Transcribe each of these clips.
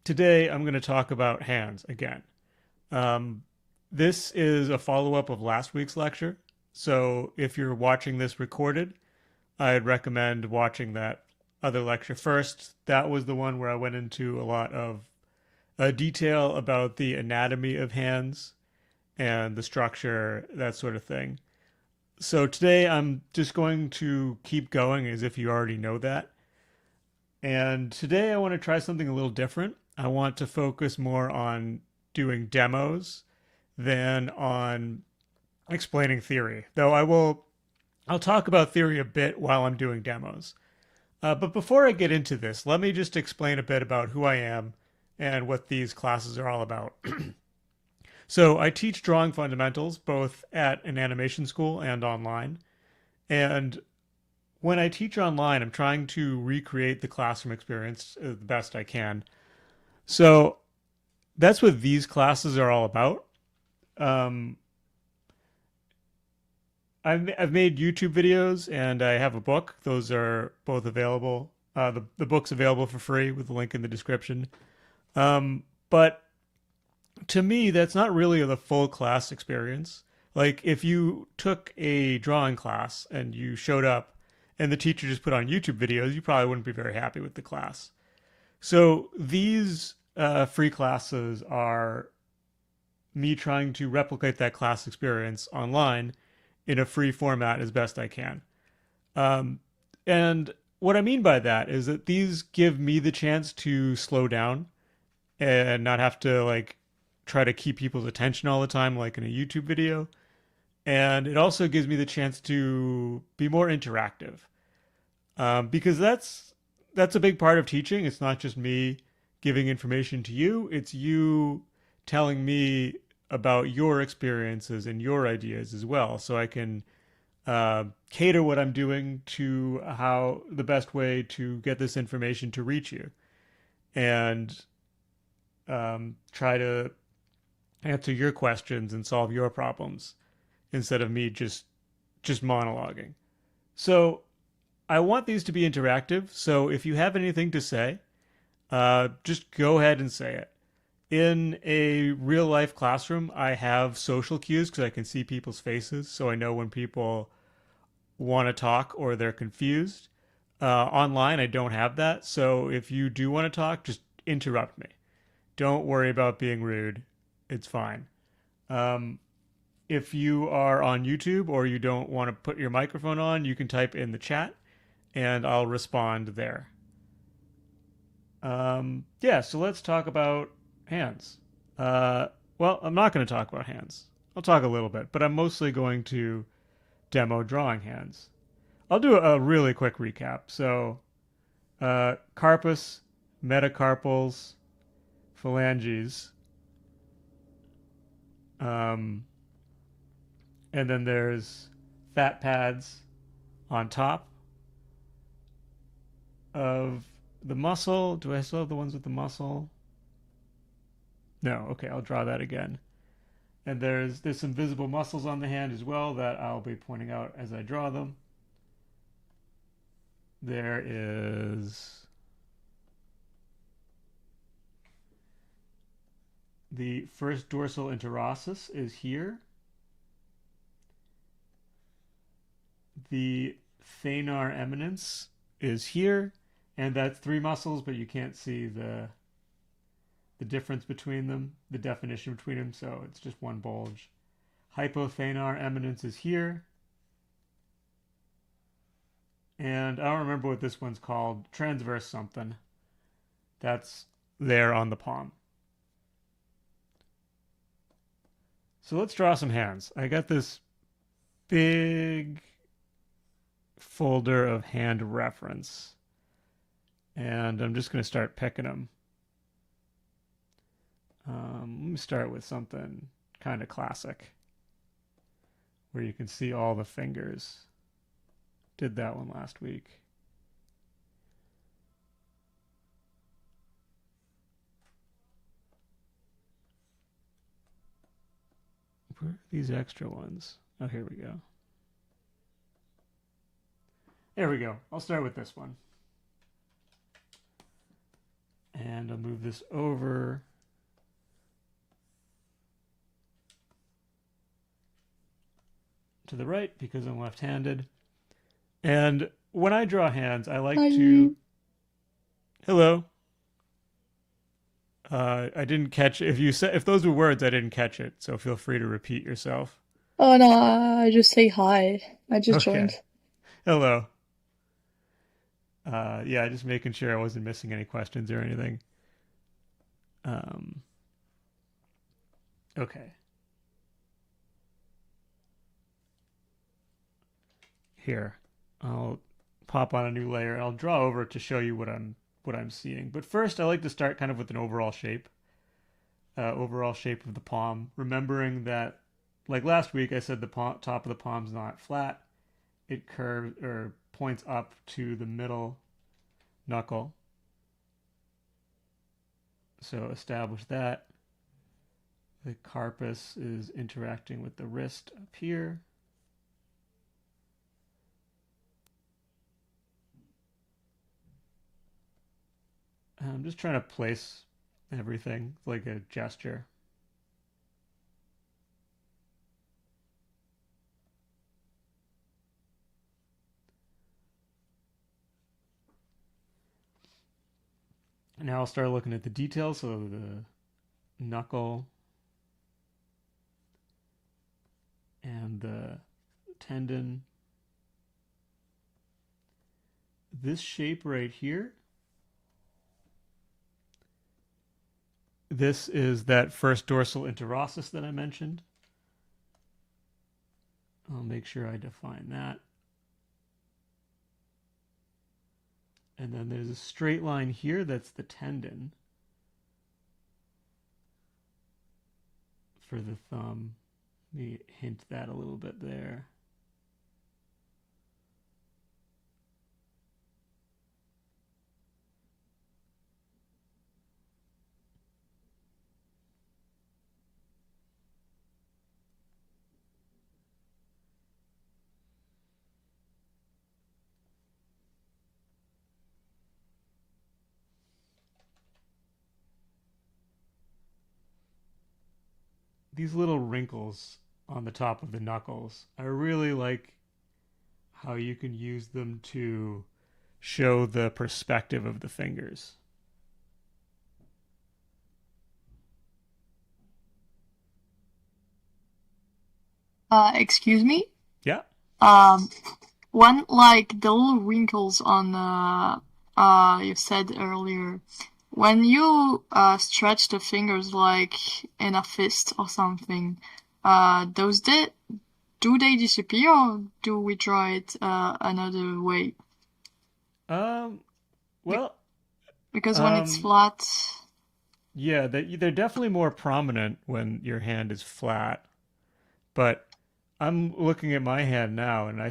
Today I'm going to talk about hands again. Um, this is a follow-up of last week's lecture. So if you're watching this recorded, I'd recommend watching that other lecture first. That was the one where I went into a lot of detail about the anatomy of hands and the structure, that sort of thing. So today I'm just going to keep going as if you already know that. And today I want to try something a little different. I want to focus more on doing demos than on explaining theory. Though I'll talk about theory a bit while I'm doing demos. But before I get into this, let me just explain a bit about who I am and what these classes are all about. So I teach drawing fundamentals both at an animation school and online. And when I teach online, I'm trying to recreate the classroom experience the best I can. So that's what these classes are all about. Um, I've made YouTube videos and I have a book. Those are both available. The book's available for free with the link in the description. But to me, that's not really the full class experience. Like if you took a drawing class and you showed up and the teacher just put on YouTube videos, you probably wouldn't be very happy with the class. So these free classes are me trying to replicate that class experience online in a free format as best I can. Um, and what I mean by that is that these give me the chance to slow down and not have to like try to keep people's attention all the time like in a YouTube video. And it also gives me the chance to be more interactive because that's a big part of teaching. It's not just me giving information to you; it's you telling me about your experiences and your ideas as well, so I can cater what I'm doing to how the best way to get this information to reach you, and try to answer your questions and solve your problems instead of me just monologuing. So I want these to be interactive. So if you have anything to say, just go ahead and say it. In a real life classroom, I have social cues because I can see people's faces, so I know when people want to talk or they're confused. Online, I don't have that. So if you do want to talk, just interrupt me. Don't worry about being rude. It's fine. Um, if you are on YouTube or you don't want to put your microphone on, you can type in the chat and I'll respond there. Yeah, so let's talk about hands. Uh, well, I'm not going to talk about hands. I'll talk a little bit, but I'm mostly going to demo drawing hands. I'll do a really quick recap. So, carpus, metacarpals, phalanges, um, and then there's fat pads on top of the muscle. Do I still have the ones with the muscle? No. Okay, I'll draw that again. And there's some visible muscles on the hand as well that I'll be pointing out as I draw them. There is the first dorsal interosseous is here. The thenar eminence is here, and that's three muscles, but you can't see the difference between them, the definition between them, so it's just one bulge. Hypothenar eminence is here. And I don't remember what this one's called. Transverse something. That's there on the palm. So let's draw some hands. I got this big folder of hand reference. And I'm just going to start picking them. Let me start with something kind of classic where you can see all the fingers. Did that one last week. Where are these extra ones? Oh, here we go. There we go. I'll start with this one. And I'll move this over to the right because I'm left-handed. And when I draw hands, I like Hi. to. Hello. I didn't catch if you said if those were words. I didn't catch it, so feel free to repeat yourself. Oh no, I just say hi. I just Okay. joined. Hello. Yeah, just making sure I wasn't missing any questions or anything. Um, okay. Here, I'll pop on a new layer and I'll draw over to show you what I'm seeing. But first, I like to start kind of with an overall shape of the palm, remembering that, like last week, I said the top of the palm's not flat. It curves or points up to the middle knuckle. So establish that. The carpus is interacting with the wrist up here. I'm just trying to place everything like a gesture. And now I'll start looking at the details. So the knuckle and the tendon. This shape right here, this is that first dorsal interosseous that I mentioned. I'll make sure I define that. And then there's a straight line here that's the tendon for the thumb. Let me hint that a little bit there. These little wrinkles on the top of the knuckles, I really like how you can use them to show the perspective of the fingers. Excuse me? Yeah. Um, when like the little wrinkles on you said earlier, when you stretch the fingers like in a fist or something, those do they disappear or do we draw it another way? Um. Be Well. because when it's Um. flat, Yeah. They're definitely more prominent when your hand is flat. But I'm looking at my hand now, and I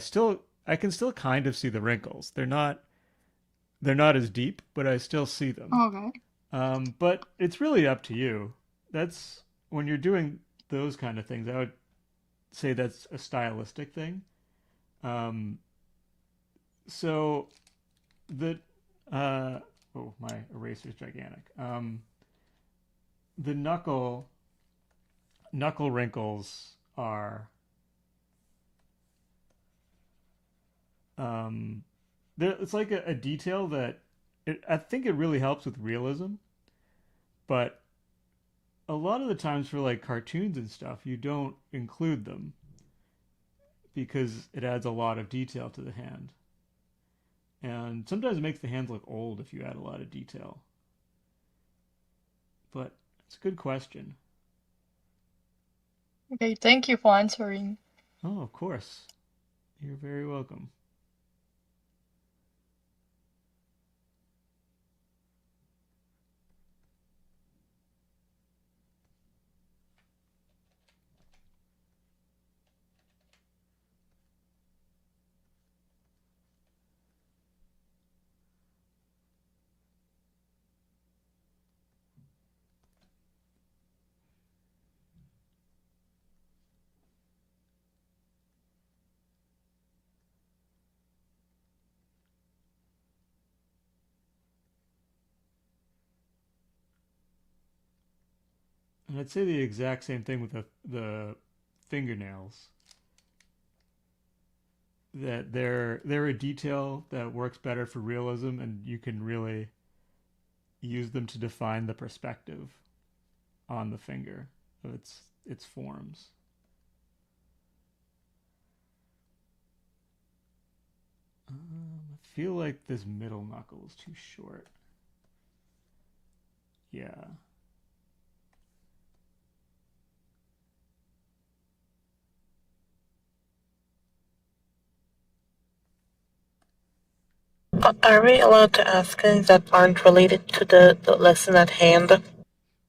can still kind of see the wrinkles. They're not as deep, but I still see them. okay. But it's really up to you. That's when you're doing those kind of things. I would say that's a stylistic thing. Um, so the uh, oh, my eraser's gigantic. The knuckle wrinkles are um, it's like a detail that I think it really helps with realism, but a lot of the times for like cartoons and stuff, you don't include them because it adds a lot of detail to the hand. And sometimes it makes the hands look old if you add a lot of detail. But it's a good question. Okay, thank you for answering. Oh, of course. You're very welcome. And I'd say the exact same thing with the fingernails. That they're a detail that works better for realism, and you can really use them to define the perspective on the finger of its forms. I feel like this middle knuckle is too short. Yeah. Are we allowed to ask things that aren't related to the lesson at hand?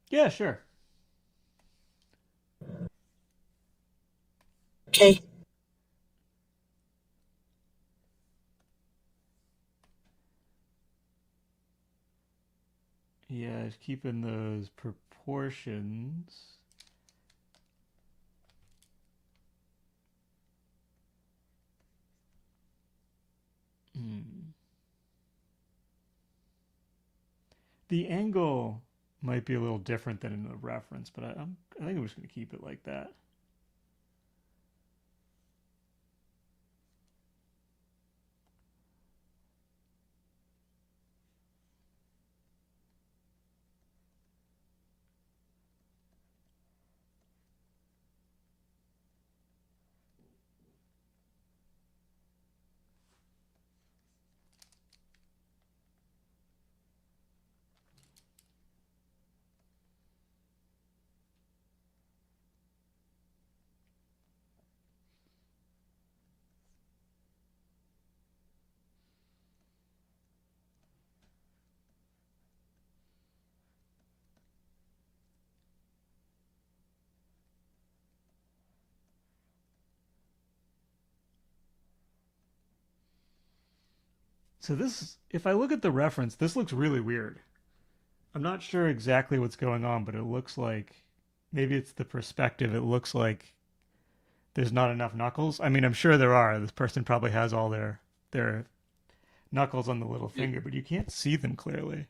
Yeah, sure. Okay. Yeah, keeping those proportions. Hmm. The angle might be a little different than in the reference, but I think I'm just going to keep it like that. So this, if I look at the reference, this looks really weird. I'm not sure exactly what's going on, but it looks like maybe it's the perspective. It looks like there's not enough knuckles. I mean, I'm sure there are. This person probably has all their knuckles on the little It, finger, but you can't see them clearly.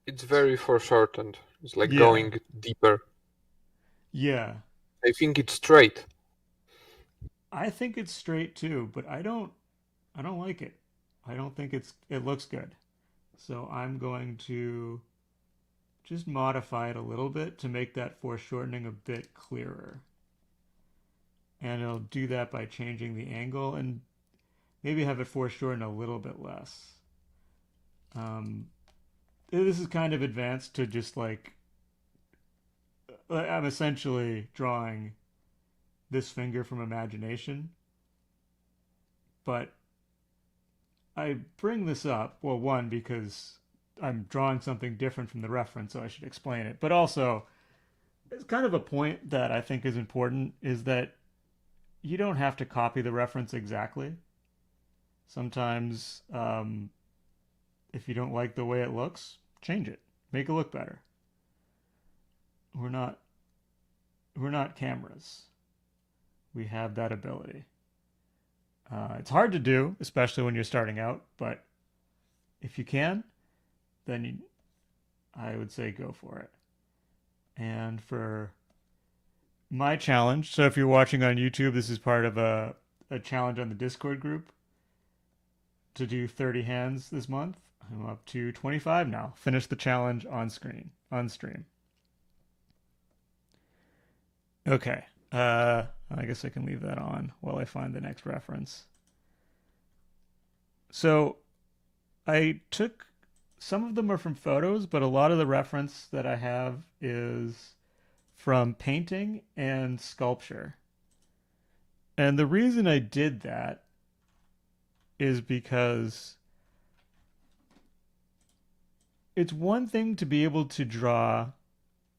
it's very foreshortened. It's like Yeah. going deeper. Yeah. I think it's straight. I think it's straight too, but I don't like it. I don't think it looks good. So I'm going to just modify it a little bit to make that foreshortening a bit clearer. And I'll do that by changing the angle and maybe have it foreshorten a little bit less. Um, this is kind of advanced to just like I'm essentially drawing this finger from imagination, but I bring this up, well, one, because I'm drawing something different from the reference, so I should explain it. But also, it's kind of a point that I think is important is that you don't have to copy the reference exactly. Sometimes, if you don't like the way it looks, change it, make it look better. We're not we're not cameras. We have that ability. It's hard to do, especially when you're starting out, but if you can, then I would say go for it. And for my challenge, so if you're watching on YouTube, this is part of a challenge on the Discord group to do 30 hands this month. I'm up to 25 now. Finish the challenge on stream. Okay. I guess I can leave that on while I find the next reference. So I took some of them are from photos, but a lot of the reference that I have is from painting and sculpture. And the reason I did that is because it's one thing to be able to draw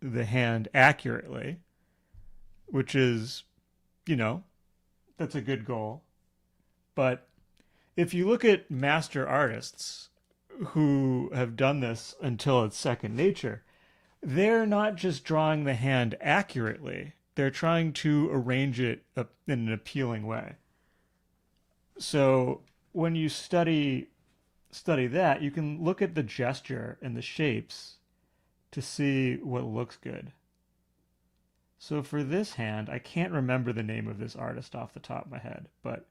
the hand accurately, which is, you know, that's a good goal. But if you look at master artists who have done this until it's second nature, they're not just drawing the hand accurately, they're trying to arrange it in an appealing way. So when you study that, you can look at the gesture and the shapes to see what looks good. So for this hand, I can't remember the name of this artist off the top of my head, but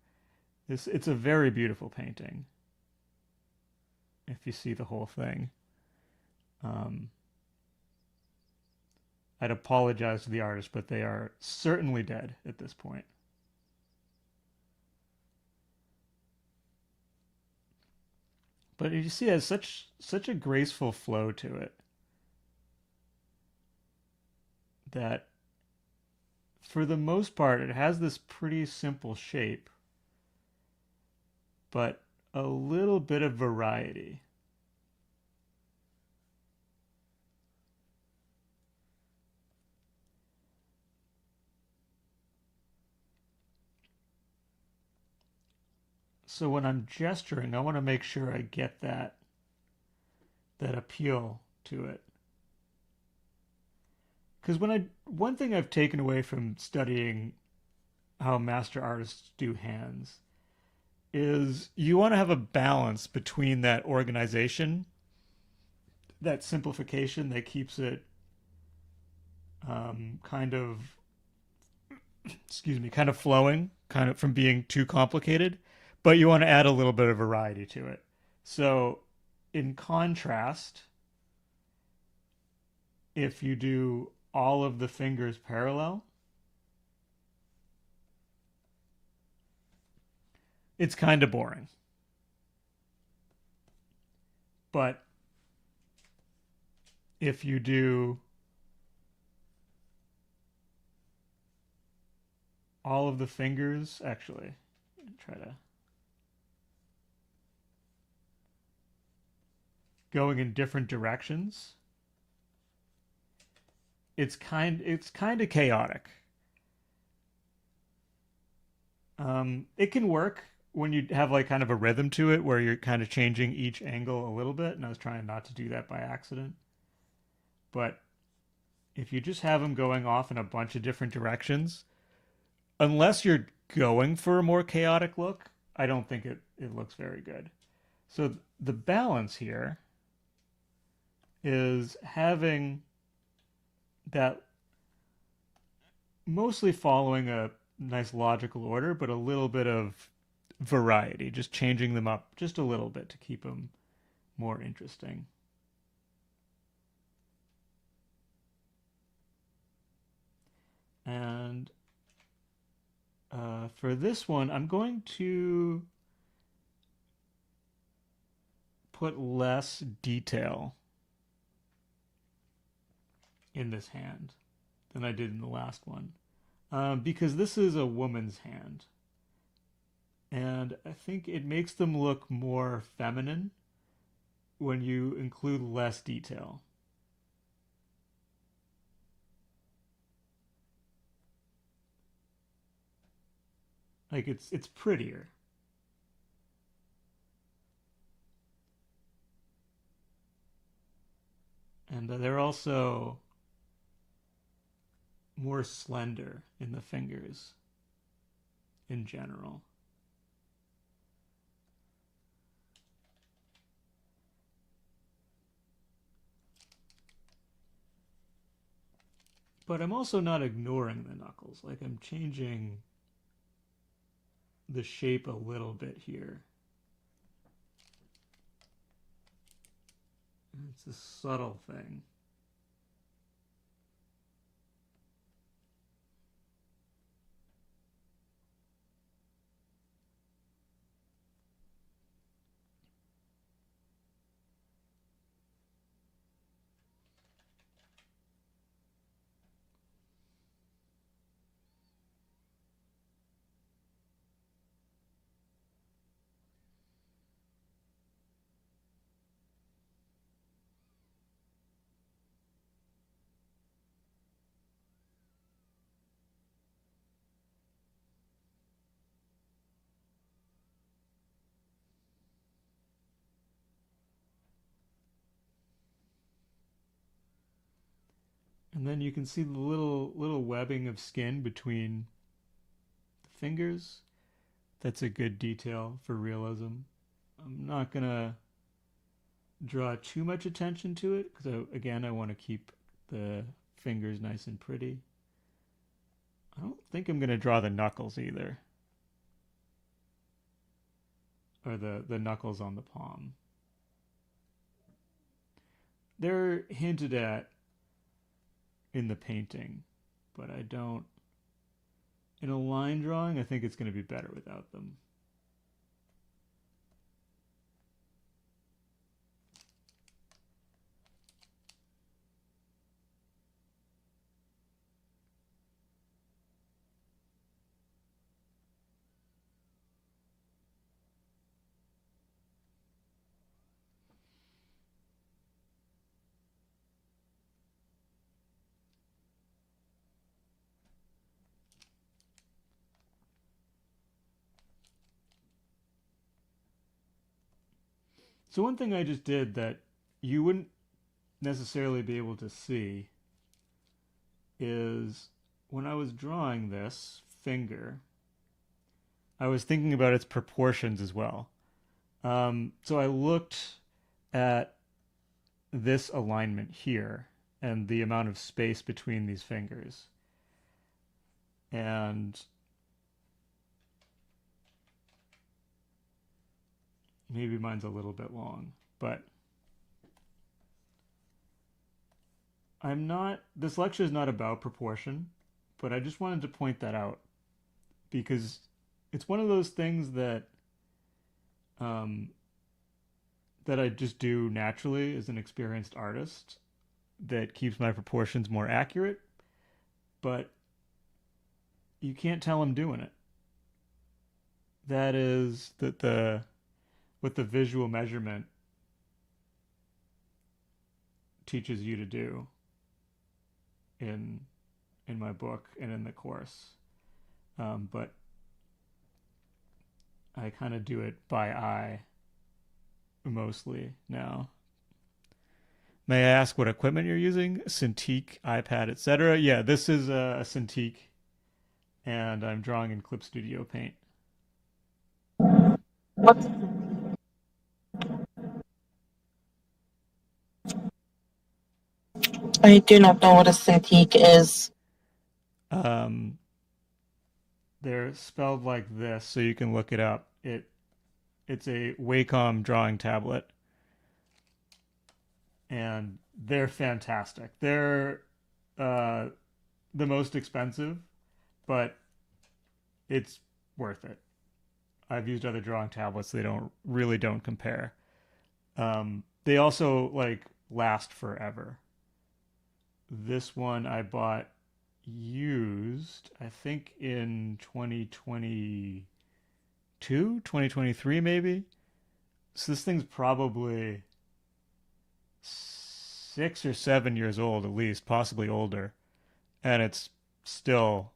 it's a very beautiful painting. If you see the whole thing, um, I'd apologize to the artist, but they are certainly dead at this point. But you see, it has such a graceful flow to it that, for the most part, it has this pretty simple shape, but a little bit of variety. So when I'm gesturing, I want to make sure I get that appeal to it. Because one thing I've taken away from studying how master artists do hands is you want to have a balance between that organization, that simplification that keeps it kind of, kind of flowing, kind of from being too complicated, but you want to add a little bit of variety to it. So, in contrast, if you do all of the fingers parallel, it's kind of boring. But if you do all of the fingers, actually, try to going in different directions, it's kind of chaotic. It can work when you have like kind of a rhythm to it where you're kind of changing each angle a little bit, and I was trying not to do that by accident. But if you just have them going off in a bunch of different directions, unless you're going for a more chaotic look, I don't think it looks very good. So the balance here is having that mostly following a nice logical order, but a little bit of variety, just changing them up just a little bit to keep them more interesting. And for this one, I'm going to put less detail in this hand than I did in the last one, because this is a woman's hand, and I think it makes them look more feminine when you include less detail. Like it's prettier. And they're also more slender in the fingers in general. But I'm also not ignoring the knuckles. Like I'm changing the shape a little bit here. It's a subtle thing. And then you can see the little webbing of skin between the fingers. That's a good detail for realism. I'm not gonna draw too much attention to it because again I want to keep the fingers nice and pretty. I don't think I'm going to draw the knuckles either. Or the knuckles on the palm. They're hinted at in the painting, but I don't. In a line drawing, I think it's going to be better without them. So one thing I just did that you wouldn't necessarily be able to see is when I was drawing this finger, I was thinking about its proportions as well. So I looked at this alignment here and the amount of space between these fingers. And maybe mine's a little bit long, but this lecture is not about proportion, but I just wanted to point that out because it's one of those things that that I just do naturally as an experienced artist that keeps my proportions more accurate, but you can't tell I'm doing it. That is what the visual measurement teaches you to do in my book and in the course. But I kind of do it by eye mostly now. May I ask what equipment you're using? Cintiq, iPad, etc. Yeah, this is a Cintiq, and I'm drawing in Clip Studio Paint. What's I do not know what a Cintiq is. They're spelled like this, so you can look it up. It's a Wacom drawing tablet, and they're fantastic. They're the most expensive, but it's worth it. I've used other drawing tablets; they don't compare. They also like last forever. This one I bought used, I think in 2022, 2023 maybe. So this thing's probably 6 or 7 years old at least, possibly older, and it's still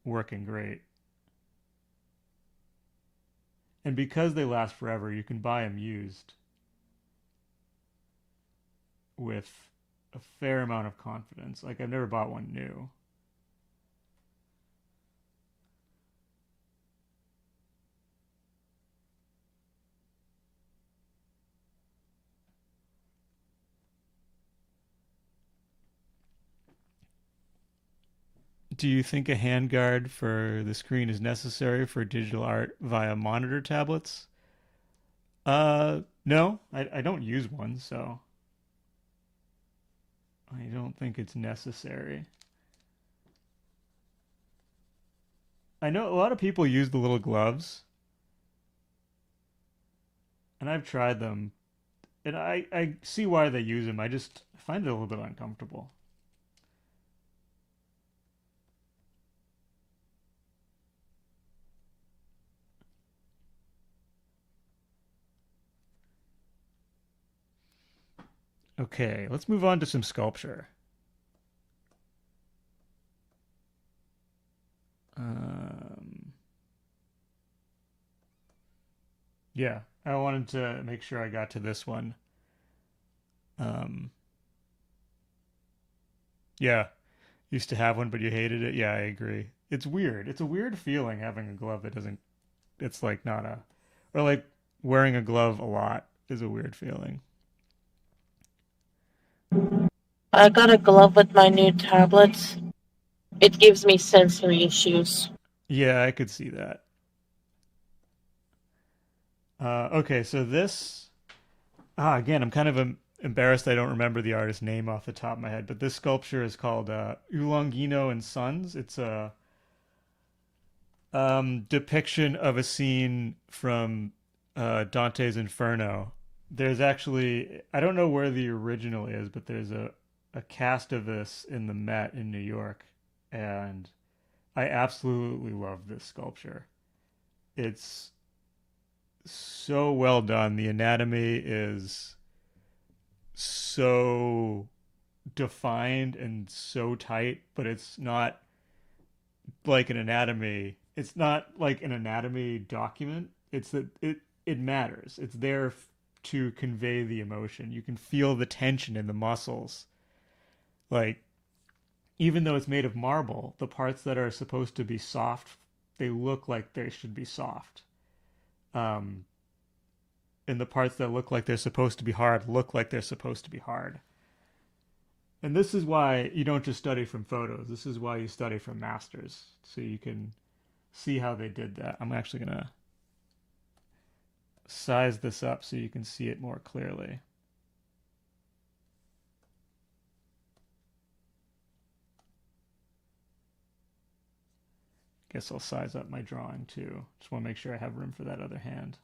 working great. And because they last forever, you can buy them used with a fair amount of confidence. Like I've never bought one new. Do you think a handguard for the screen is necessary for digital art via monitor tablets? No, I don't use one, so I don't think it's necessary. I know a lot of people use the little gloves, and I've tried them, and I see why they use them. I just find it a little bit uncomfortable. Okay, let's move on to some sculpture. Yeah, I wanted to make sure I got to this one. Um, yeah, used to have one, but you hated it. Yeah, I agree. It's weird. It's a weird feeling having a glove that doesn't, it's like not a, or like wearing a glove a lot is a weird feeling. I got a glove with my new tablets. It gives me sensory issues. Yeah, I could see that. Okay, so this again, I'm kind of embarrassed I don't remember the artist's name off the top of my head, but this sculpture is called Ulongino and Sons. It's a depiction of a scene from Dante's Inferno. There's actually, I don't know where the original is, but there's a cast of this in the Met in New York, and I absolutely love this sculpture. It's so well done. The anatomy is so defined and so tight, but it's not like an anatomy. It's not like an anatomy document. It's that it matters. It's there to convey the emotion. You can feel the tension in the muscles. Like even though it's made of marble, the parts that are supposed to be soft, they look like they should be soft. Um, and the parts that look like they're supposed to be hard look like they're supposed to be hard. And this is why you don't just study from photos. This is why you study from masters, so you can see how they did that. I'm actually going to size this up so you can see it more clearly. Guess I'll size up my drawing too. Just want to make sure I have room for that other hand.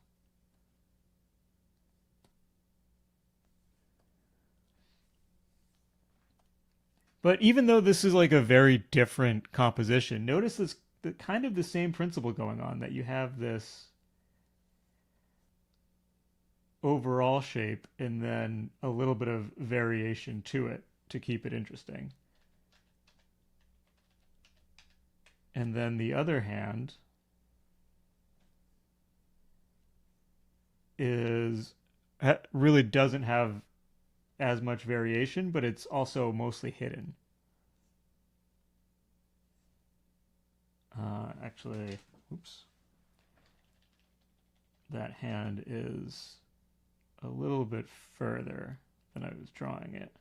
But even though this is like a very different composition, notice this kind of the same principle going on, that you have this overall shape and then a little bit of variation to it to keep it interesting. And then the other hand is really doesn't have as much variation, but it's also mostly hidden. Actually, oops. That hand is a little bit further than I was drawing it.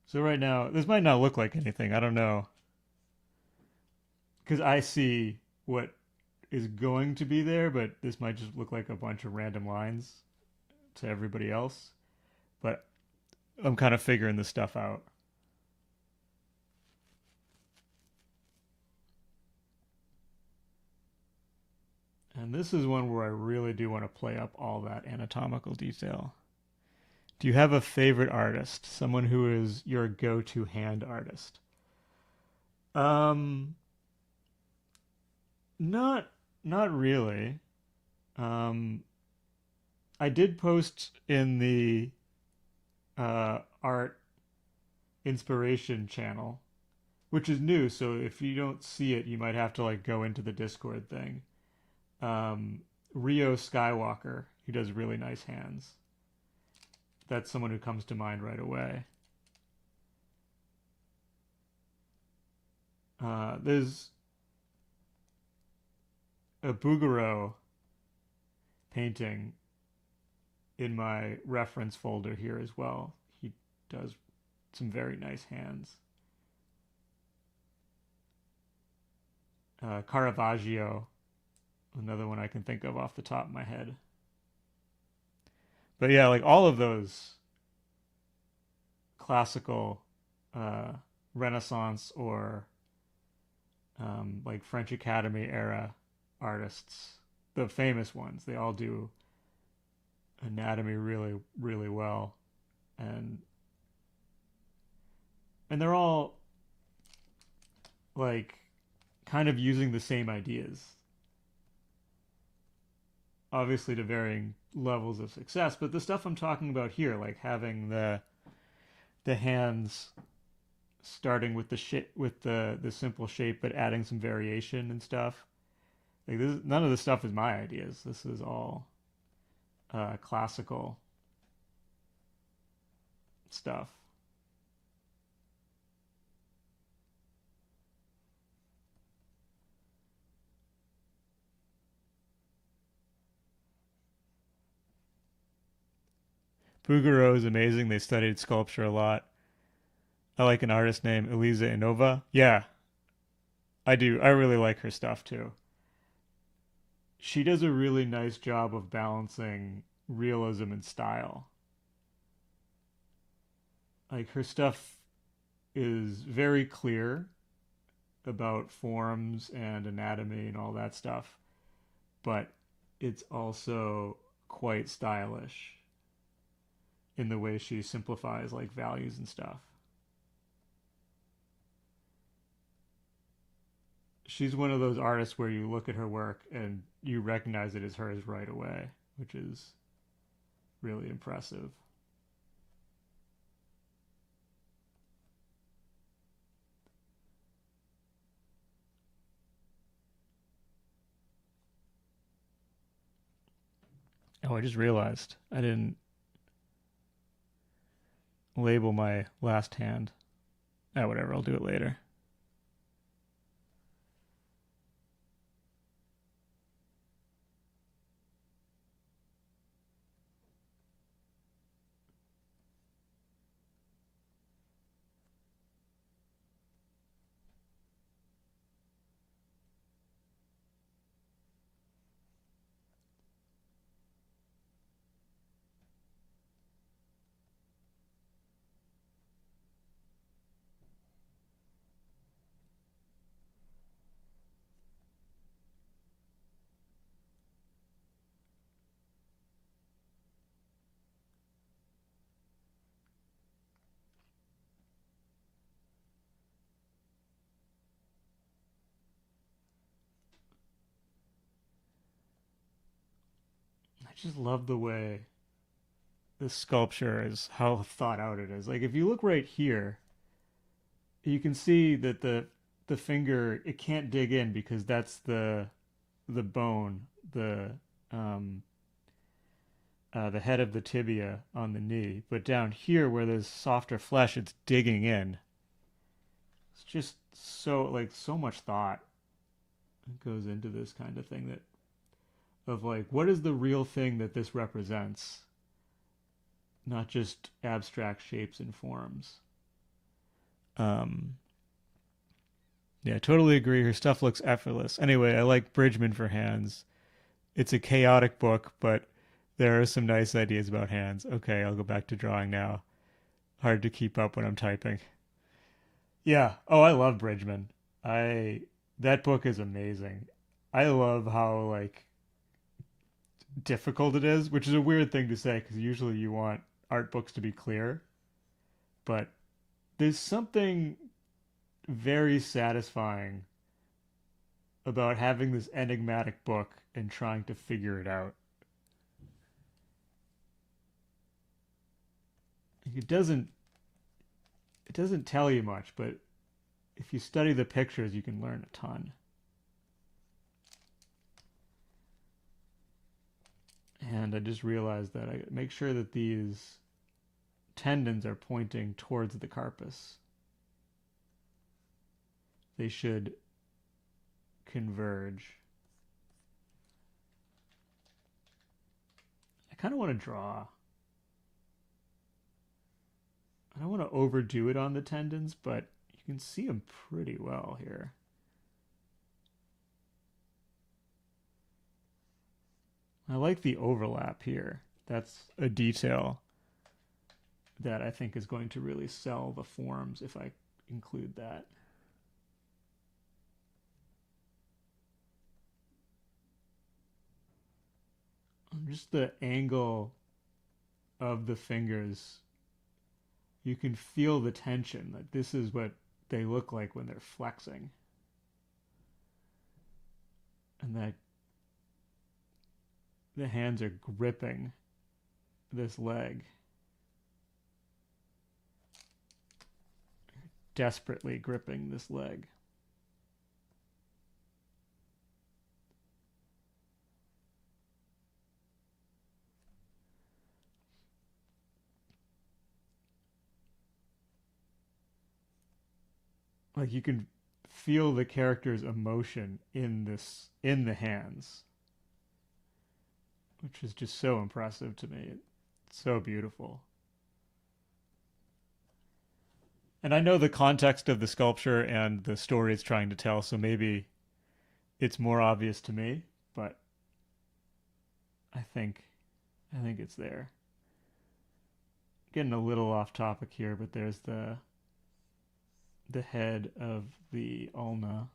So right now, this might not look like anything. I don't know. Because I see what is going to be there, but this might just look like a bunch of random lines to everybody else. But I'm kind of figuring this stuff out. And this is one where I really do want to play up all that anatomical detail. Do you have a favorite artist? Someone who is your go-to hand artist? Um, not not really. Um, I did post in the art inspiration channel, which is new, so if you don't see it, you might have to like go into the Discord thing. Rio Skywalker, he does really nice hands. That's someone who comes to mind right away. There's a Bouguereau painting in my reference folder here as well. He does some very nice hands. Caravaggio, another one I can think of off the top of my head. But yeah, like all of those classical Renaissance or like French Academy era artists, the famous ones, they all do anatomy really, really well. And they're all like kind of using the same ideas. Obviously to varying levels of success, but the stuff I'm talking about here, like having the hands starting with the simple shape, but adding some variation and stuff. Like this, none of this stuff is my ideas. This is all classical stuff. Bouguereau is amazing. They studied sculpture a lot. I like an artist named Elisa Inova. Yeah, I do. I really like her stuff too. She does a really nice job of balancing realism and style. Like her stuff is very clear about forms and anatomy and all that stuff, but it's also quite stylish in the way she simplifies like values and stuff. She's one of those artists where you look at her work and you recognize it as hers right away, which is really impressive. Oh, I just realized I didn't label my last hand. Ah, whatever, I'll do it later. I just love the way this sculpture is, how thought out it is. Like if you look right here, you can see that the finger, it can't dig in because that's the bone, the head of the tibia on the knee. But down here where there's softer flesh, it's digging in. It's just so like so much thought goes into this kind of thing, that of like what is the real thing that this represents, not just abstract shapes and forms. Yeah, totally agree. Her stuff looks effortless. Anyway, I like Bridgman for hands. It's a chaotic book, but there are some nice ideas about hands. Okay, I'll go back to drawing now. Hard to keep up when I'm typing. Yeah. Oh, I love Bridgman. I That book is amazing. I love how like difficult it is, which is a weird thing to say because usually you want art books to be clear, but there's something very satisfying about having this enigmatic book and trying to figure it out. It doesn't tell you much, but if you study the pictures, you can learn a ton. And I just realized that I make sure that these tendons are pointing towards the carpus. They should converge. I kind of want to draw. I don't want to overdo it on the tendons, but you can see them pretty well here. I like the overlap here. That's a detail that I think is going to really sell the forms if I include that. Just the angle of the fingers, you can feel the tension. That this is what they look like when they're flexing. And that the hands are gripping this leg. desperately gripping this leg. Like you can feel the character's emotion in the hands, which is just so impressive to me. It's so beautiful. And I know the context of the sculpture and the story it's trying to tell, so maybe it's more obvious to me, but I think it's there. Getting a little off topic here, but there's the head of the ulna.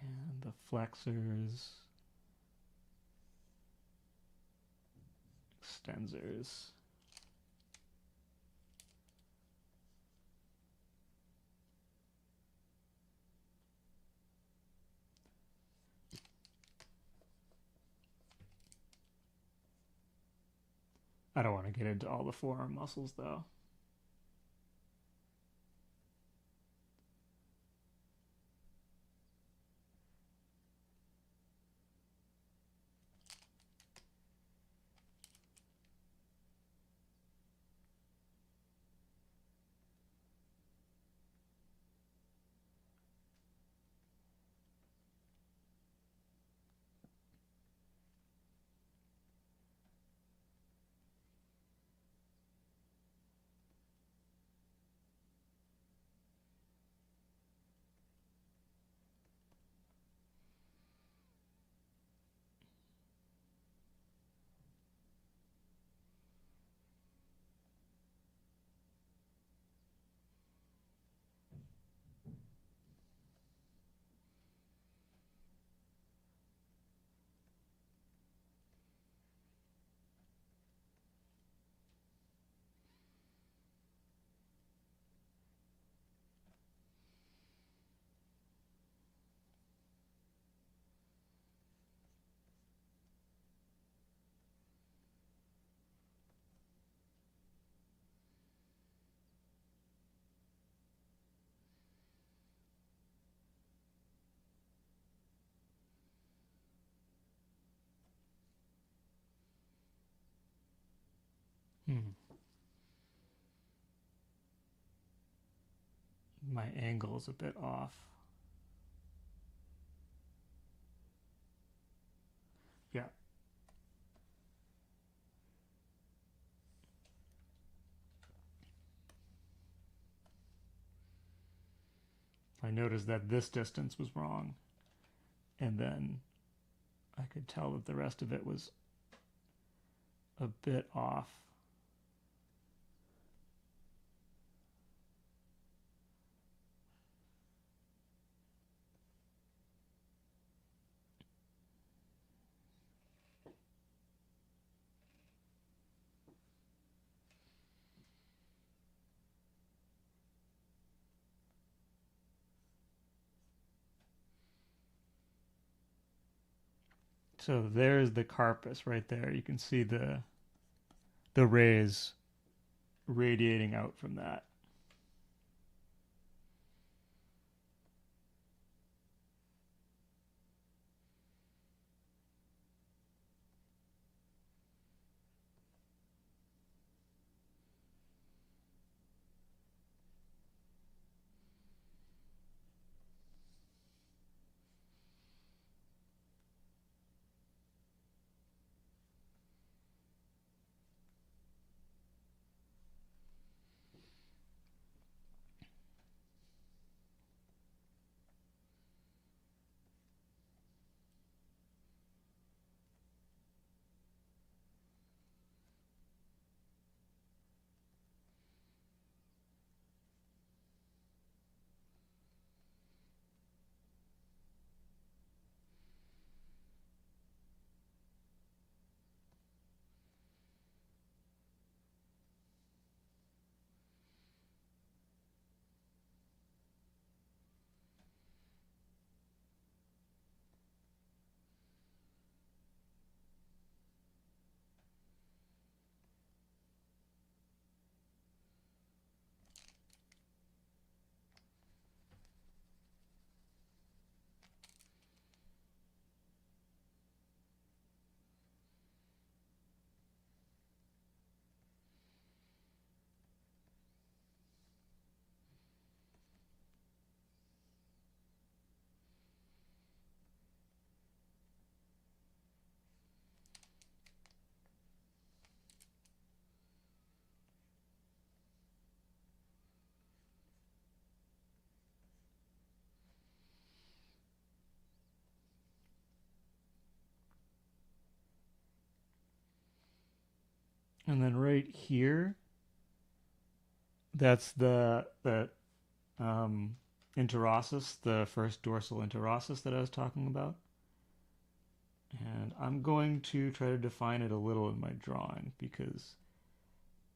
And the flexors, extensors. I don't want to get into all the forearm muscles though. Hmm. My angle's a bit off. Yeah. I noticed that this distance was wrong, and then I could tell that the rest of it was a bit off. So there's the carpus right there. You can see the rays radiating out from that. And then right here, that's the interosseous, the first dorsal interosseous that I was talking about. And I'm going to try to define it a little in my drawing because,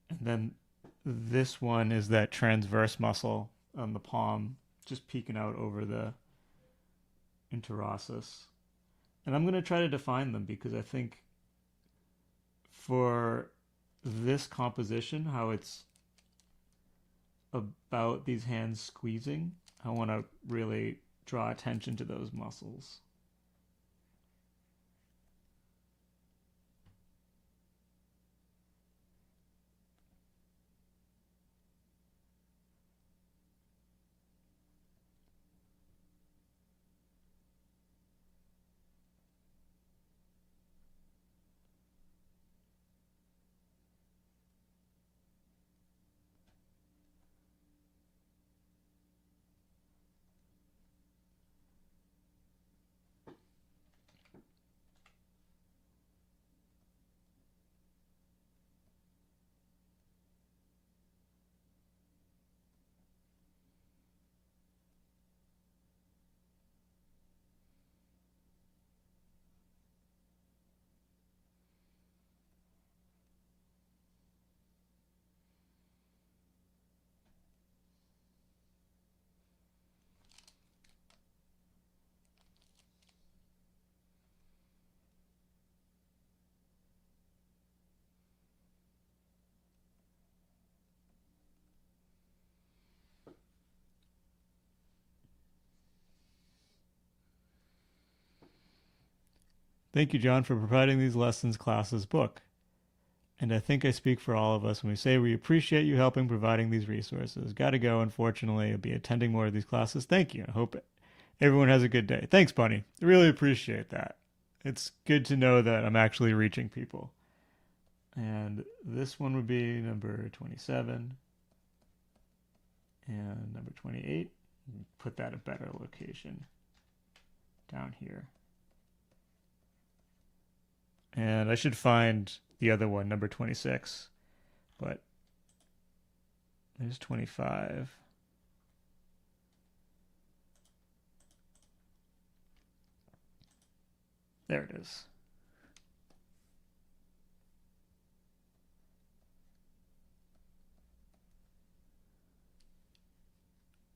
and then this one is that transverse muscle on the palm just peeking out over the interosseous. And I'm going to try to define them because I think for this composition, how it's about these hands squeezing, I want to really draw attention to those muscles. Thank you, John, for providing these lessons classes book. And I think I speak for all of us when we say we appreciate you helping providing these resources. Got to go, unfortunately. I'll be attending more of these classes. Thank you. I hope everyone has a good day. Thanks, Bunny. I really appreciate that. It's good to know that I'm actually reaching people. And this one would be number 27 and number 28. Put that a better location down here. And I should find the other one, number 26. But there's 25. There it is.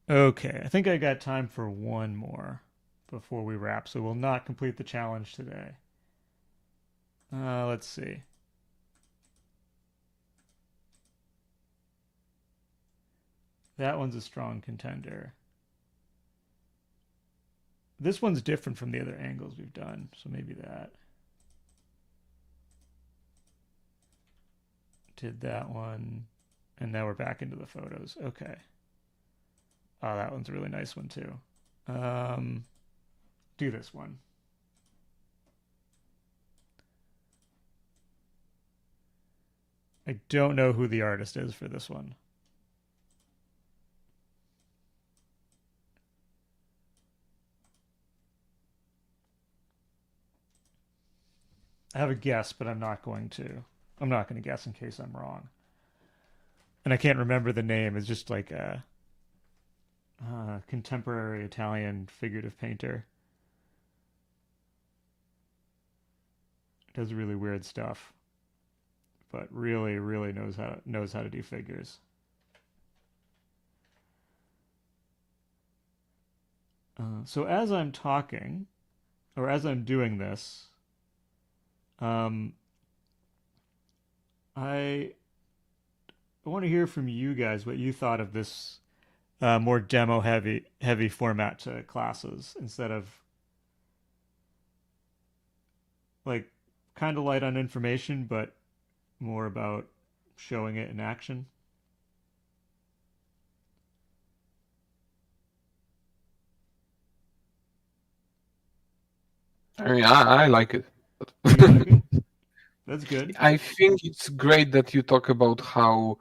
Okay, I think I got time for one more before we wrap, so we'll not complete the challenge today. Let's see. That one's a strong contender. This one's different from the other angles we've done, so maybe that. Did that one, and now we're back into the photos. Okay. Oh, that one's a really nice one too. Do this one. I don't know who the artist is for this one. I have a guess, but I'm not going to guess in case I'm wrong. And I can't remember the name. It's just like a contemporary Italian figurative painter. Does really weird stuff, but really knows how to do figures. So as I'm talking, or as I'm doing this, I want to hear from you guys what you thought of this more demo heavy format to classes instead of like kind of light on information, but more about showing it in action. I mean, I like it. You like it? That's good. I think it's great that you talk about how,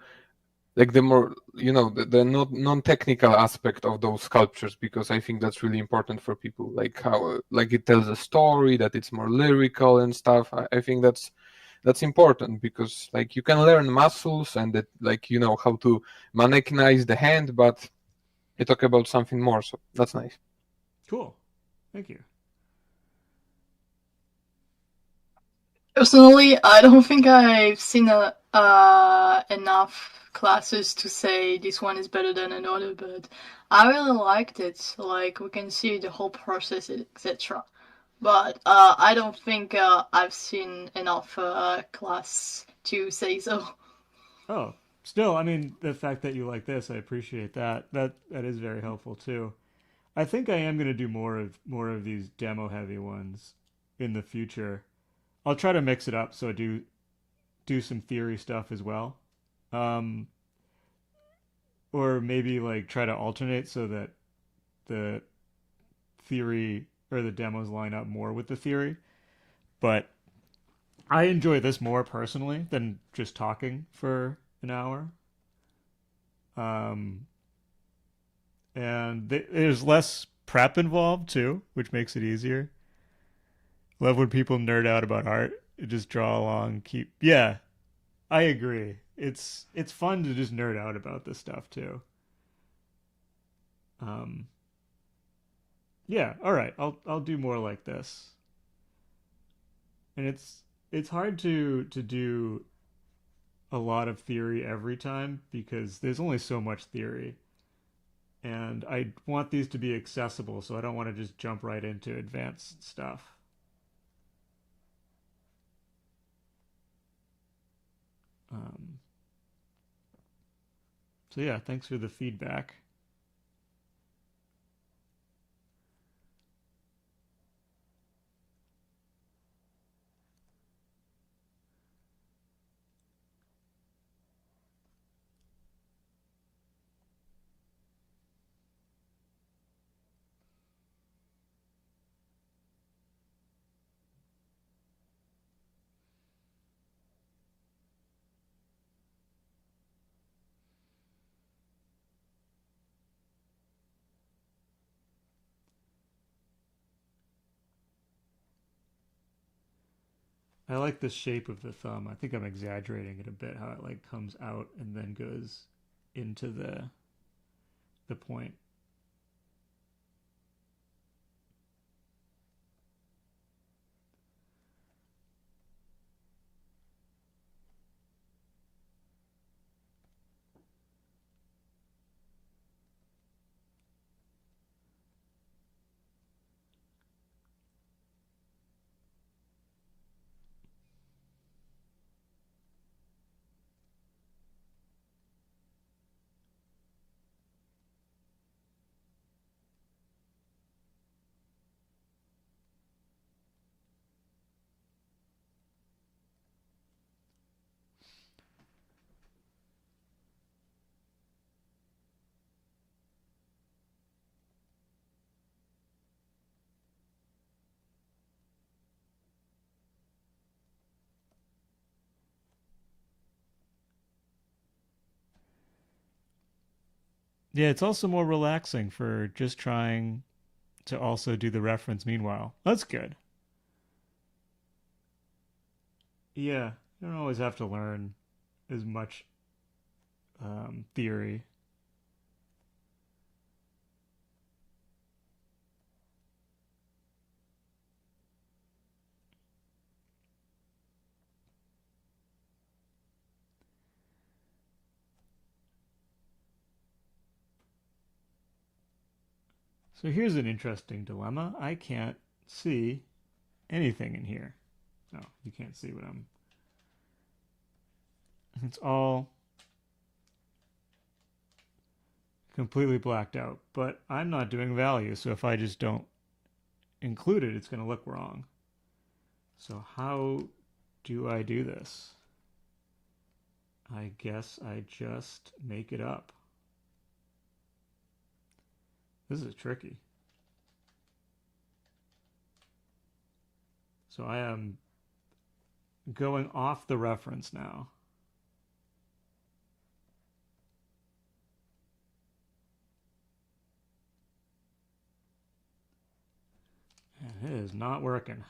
like, the more, the non-technical aspect of those sculptures, because I think that's really important for people, like how, like, it tells a story, that it's more lyrical and stuff. I think that's that's important because like you can learn muscles and that like you know how to mechanize the hand, but you talk about something more, so that's nice. Cool. Thank you. Personally, I don't think I've seen enough classes to say this one is better than another, but I really liked it. Like, we can see the whole process, etc. But I don't think I've seen enough class to say so. Oh, still, I mean, the fact that you like this, I appreciate that. That is very helpful too. I think I am going to do more of these demo heavy ones in the future. I'll try to mix it up so I do some theory stuff as well. Um, or maybe like try to alternate so that the theory or the demos line up more with the theory. But I enjoy this more personally than just talking for an hour. Um, and there's less prep involved too, which makes it easier. Love when people nerd out about art. Just draw along, keep. Yeah, I agree. It's fun to just nerd out about this stuff too. Um, yeah, all right. I'll do more like this. And it's hard to do a lot of theory every time because there's only so much theory. And I want these to be accessible, so I don't want to just jump right into advanced stuff. Um, so yeah, thanks for the feedback. I like the shape of the thumb. I think I'm exaggerating it a bit, how it like comes out and then goes into the point. Yeah, it's also more relaxing for just trying to also do the reference meanwhile. That's good. Yeah, you don't always have to learn as much theory. So here's an interesting dilemma. I can't see anything in here. No, you can't see what I'm. It's all completely blacked out. But I'm not doing value, so if I just don't include it, it's going to look wrong. So how do I do this? I guess I just make it up. This is tricky. So I am going off the reference now. And it is not working.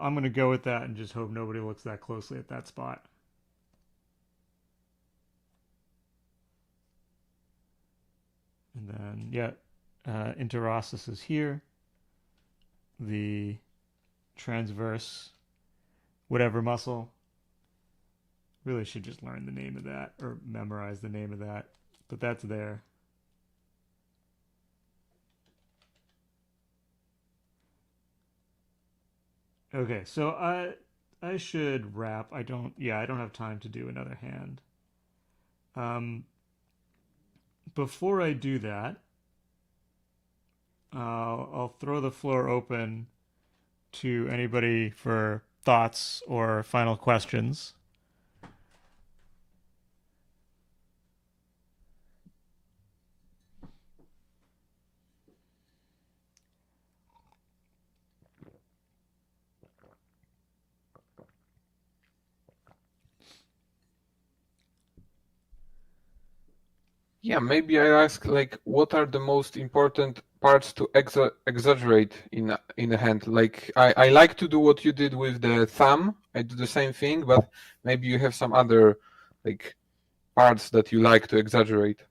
I'm going to go with that and just hope nobody looks that closely at that spot. And then, yeah, interosseous is here. The transverse, whatever muscle. Really should just learn the name of that or memorize the name of that, but that's there. Okay, so I should wrap. I don't have time to do another hand. Um, Before I do that, I'll throw the floor open to anybody for thoughts or final questions. Yeah, maybe I ask like, what are the most important parts to exaggerate in a hand? Like, I like to do what you did with the thumb. I do the same thing, but maybe you have some other like parts that you like to exaggerate.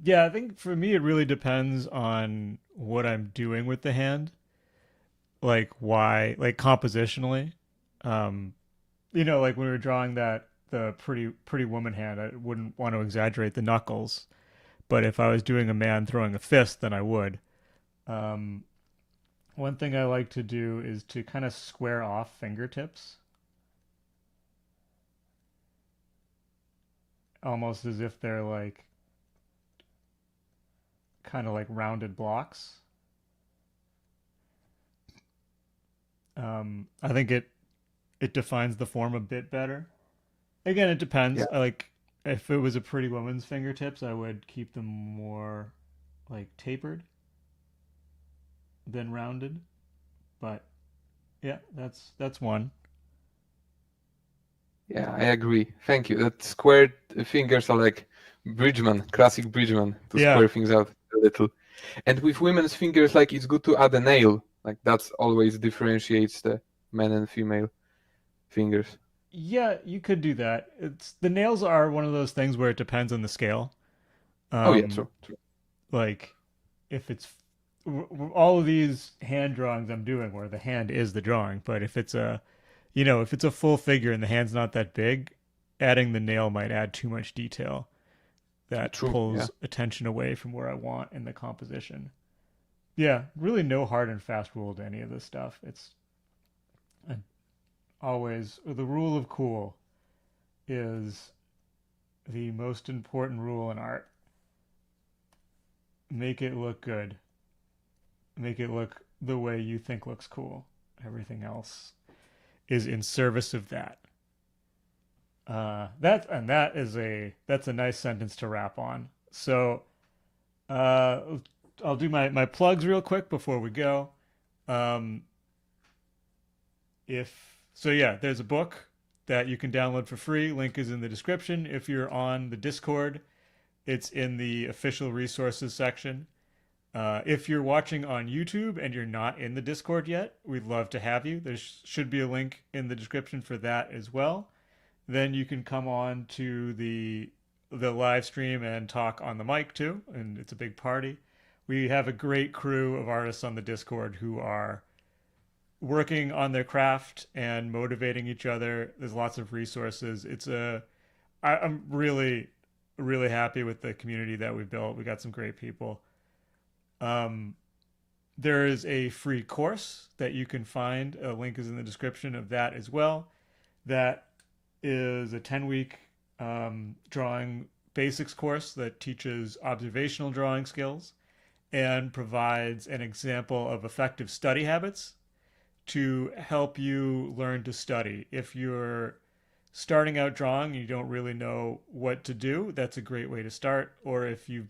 Yeah, I think for me it really depends on what I'm doing with the hand. Like why, like compositionally. Um, like when we were drawing the pretty woman hand, I wouldn't want to exaggerate the knuckles. But if I was doing a man throwing a fist, then I would. Um, One thing I like to do is to kind of square off fingertips, almost as if they're like kind of like rounded blocks. I think it defines the form a bit better. Again, it depends. Yeah. I like if it was a pretty woman's fingertips, I would keep them more like tapered than rounded. But yeah, that's one. Yeah, I agree. Thank you. That squared fingers are like Bridgman, classic Bridgman, to Yeah. square things out a little. And with women's fingers, like it's good to add a nail. Like that's always differentiates the men and female fingers. Yeah, you could do that. It's the nails are one of those things where it depends on the scale. Oh yeah, Um, true. like if it's all of these hand drawings I'm doing where the hand is the drawing, but if it's if it's a full figure and the hand's not that big, adding the nail might add too much detail that True, pulls yeah. attention away from where I want in the composition. Yeah, really no hard and fast rule to any of this stuff. It's always the rule of cool is the most important rule in art. Make it look good. Make it look the way you think looks cool. Everything else is in service of that. That's a nice sentence to wrap on. So I'll do my plugs real quick before we go. Um, there's a book that you can download for free. Link is in the description. If you're on the Discord, it's in the official resources section. If you're watching on YouTube and you're not in the Discord yet, we'd love to have you. There should be a link in the description for that as well. Then you can come on to the live stream and talk on the mic too, and it's a big party. We have a great crew of artists on the Discord who are working on their craft and motivating each other. There's lots of resources. I'm really, really happy with the community that we built. We got some great people. There is a free course that you can find. A link is in the description of that as well. That is a 10-week drawing basics course that teaches observational drawing skills and provides an example of effective study habits to help you learn to study. If you're starting out drawing and you don't really know what to do, that's a great way to start. Or if you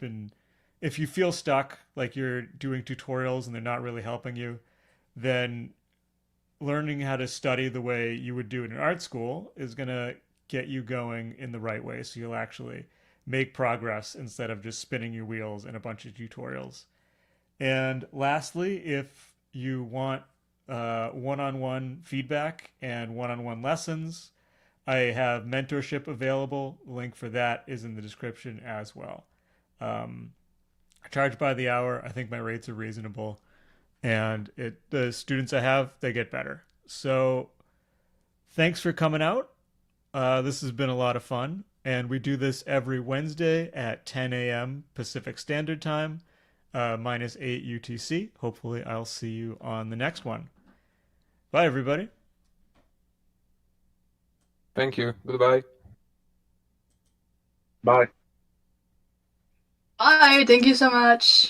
feel stuck, like you're doing tutorials and they're not really helping you, then learning how to study the way you would do it in art school is going to get you going in the right way. So you'll actually make progress instead of just spinning your wheels in a bunch of tutorials. And lastly, if you want one-on-one feedback and one-on-one lessons. I have mentorship available. The link for that is in the description as well. I charge by the hour. I think my rates are reasonable, and the students I have, they get better. So thanks for coming out. This has been a lot of fun, and we do this every Wednesday at 10 a.m. Pacific Standard Time, minus 8 UTC. Hopefully, I'll see you on the next one. Bye, everybody. Thank you. Goodbye. Bye. Bye. Thank you so much.